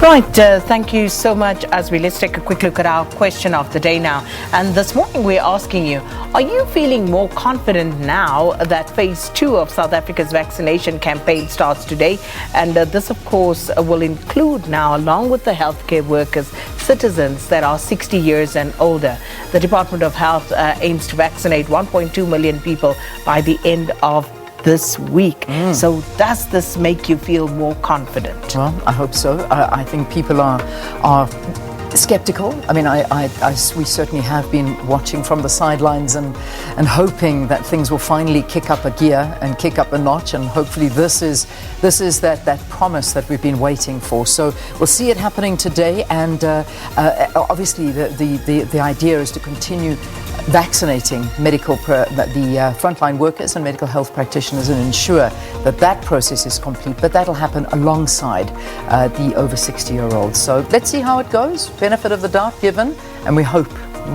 Right, thank you so much. Let's take a quick look at our question of the day now. And this morning we're asking you, are you feeling more confident now that phase 2 of South Africa's vaccination campaign starts today? And this, of course, will include now, along with the healthcare workers, citizens that are 60 years and older. The Department of Health aims to vaccinate 1.2 million people by the end of this week. So does this make you feel more confident? Well, I hope so. I think people are skeptical. I mean, we certainly have been watching from the sidelines and hoping that things will finally kick up a gear and kick up a notch, and hopefully this is that promise that we've been waiting for. So we'll see it happening today, and obviously the idea is to continue vaccinating the frontline workers and medical health practitioners and ensure that process is complete, but that'll happen alongside the over 60-year-olds. So let's see how it goes. Benefit of the doubt given, and we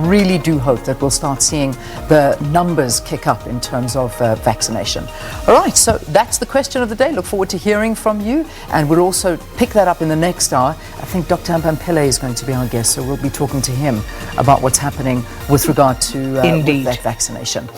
really do hope that we'll start seeing the numbers kick up in terms of vaccination. All right, so that's the question of the day. Look forward to hearing from you, and we'll also pick that up in the next hour. I think Dr. Mpampele is going to be our guest, so we'll be talking to him about what's happening with regard to with that vaccination.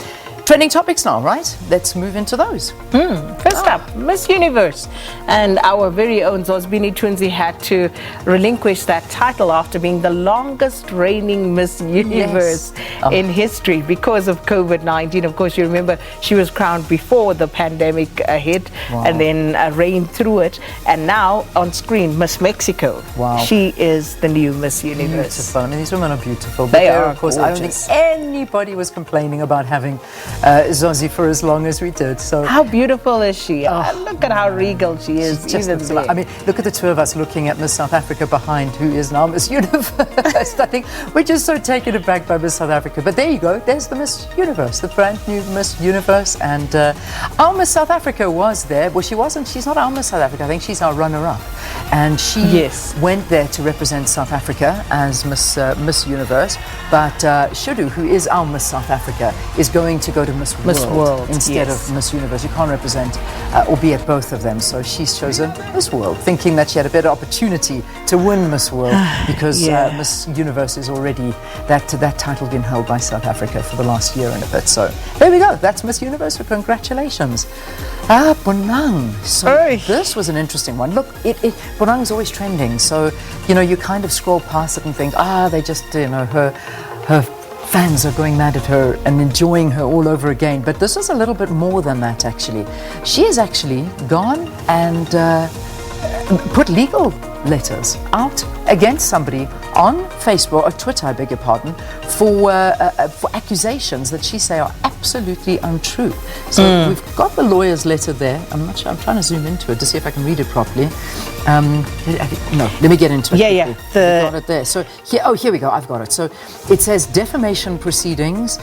Trending topics now, right? Let's move into those. First up, Miss Universe. And our very own Zosbini Twinzi had to relinquish that title after being the longest reigning Miss Universe in history because of COVID-19. Of course, you remember she was crowned before the pandemic hit and then reigned through it. And now on screen, Miss Mexico. Wow. She is the new Miss Universe. Beautiful. I mean, these women are beautiful. They are, of course, gorgeous. I don't think anybody was complaining about having Zosie for as long as we did. So how beautiful is she? Look at how regal she is. I mean, look at the two of us looking at Miss South Africa behind, who is now Miss Universe. I think we're just so taken aback by Miss South Africa. But there you go. There's the Miss Universe, the brand new Miss Universe. And our Miss South Africa was there. Well, she wasn't. She's not our Miss South Africa. I think she's our runner-up. And she went there to represent South Africa as Miss Universe. But Shudu, who is our Miss South Africa, is going to go to Miss World instead of Miss Universe. You can't represent or be at both of them. So she's chosen Miss World, thinking that she had a better opportunity to win Miss World because Miss Universe is already that title been held by South Africa for the last year and a bit. So there we go. That's Miss Universe. So congratulations. Bonang. So this was an interesting one. Look, Bonang is always trending. So, you kind of scroll past it and think, they just, her fans are going mad at her and enjoying her all over again. But this is a little bit more than that, actually. She has actually gone and put legal letters out against somebody on Facebook or Twitter, I beg your pardon, for accusations that she say are absolutely untrue. So we've got the lawyer's letter there. I'm not sure. I'm trying to zoom into it to see if I can read it properly. No, let me get into it. Yeah. Got it there. So here we go. I've got it. So it says defamation proceedings,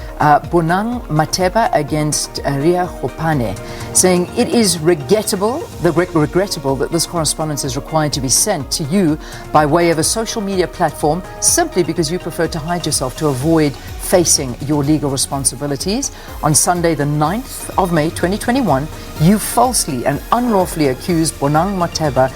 Bonang Mateba against Ria Hopane, saying it is regrettable that this correspondence is required to be sent to you by way of a social media platform simply because you prefer to hide yourself to avoid facing your legal responsibilities. On Sunday, the 9th of May 2021, you falsely and unlawfully accused Bonang Mateba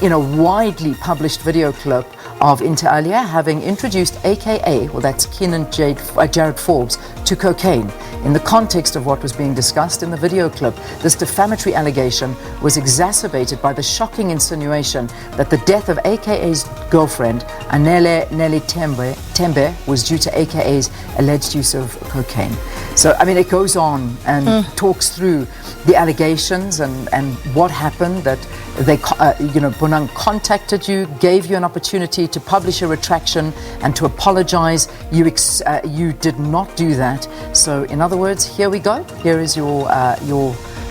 in a widely published video clip of inter alia having introduced AKA, well, that's Keenan Jared Forbes, to cocaine. In the context of what was being discussed in the video clip, this defamatory allegation was exacerbated by the shocking insinuation that the death of AKA's girlfriend, Anele Nelly Tembe, was due to AKA's alleged use of cocaine. So, I mean, it goes on and talks through the allegations and what happened, that Bonang contacted you, gave you an opportunity to publish a retraction and to apologize. You did not do that. So, in other words, here we go. Here is your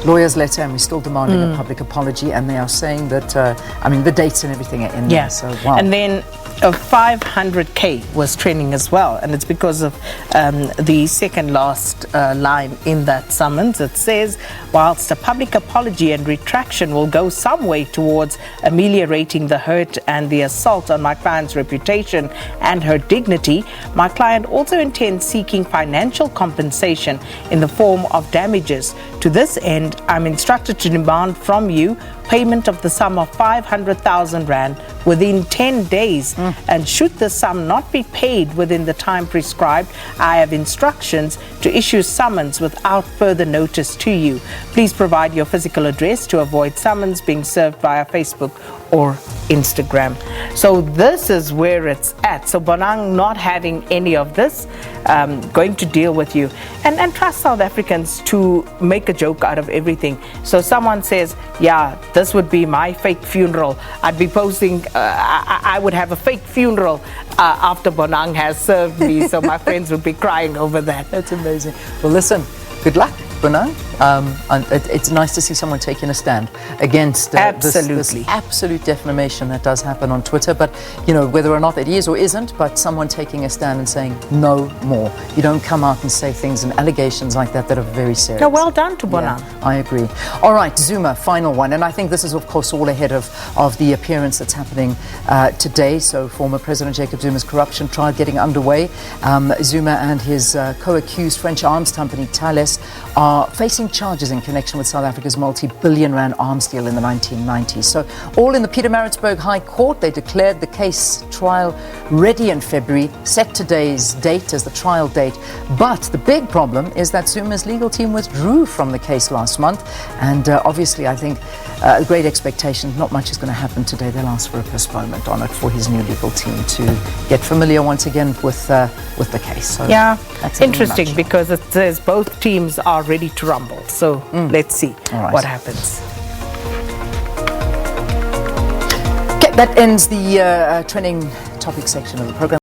lawyer's letter, and we're still demanding a public apology. And they are saying that, the dates and everything are in there. So, wow. And then 500K was trending as well, and it's because of the second last line in that summons. It says, whilst a public apology and retraction will go some way towards ameliorating the hurt and the assault on my client's reputation and her dignity, my client also intends seeking financial compensation in the form of damages. To this end, I'm instructed to demand from you payment of the sum of 500,000 rand within 10 days. And should the sum not be paid within the time prescribed, I have instructions to issue summons without further notice to you. Please provide your physical address to avoid summons being served via Facebook or Instagram. So this is where it's at. So Bonang not having any of this, going to deal with you and trust South Africans to make a joke out of everything. So someone says, yeah, this would be my fake funeral. I'd be posting, I would have a fake funeral after Bonang has served me. So my friends would be crying over that. That's amazing. Well, listen, good luck, Bonang. And it's nice to see someone taking a stand against this absolute defamation that does happen on Twitter. But, you know, whether or not it is or isn't, but someone taking a stand and saying no more. You don't come out and say things and allegations like that that are very serious. No, well done to Bonang. Yeah, I agree. All right, Zuma, final one. And I think this is, of course, all ahead of the appearance that's happening today. So former President Jacob Zuma's corruption trial getting underway. Zuma and his co-accused French arms company, Thales, are facing charges in connection with South Africa's multi-billion rand arms deal in the 1990s. So all in the Pietermaritzburg High Court. They declared the case trial ready in February, set today's date as the trial date. But the big problem is that Zuma's legal team withdrew from the case last month. And obviously, I think a great expectation, not much is going to happen today. They'll ask for a postponement on it for his new legal team to get familiar once again with the case. So yeah, that's interesting because it says both teams are ready to rumble. So let's see what happens. Okay, that ends the trending topic section of the program.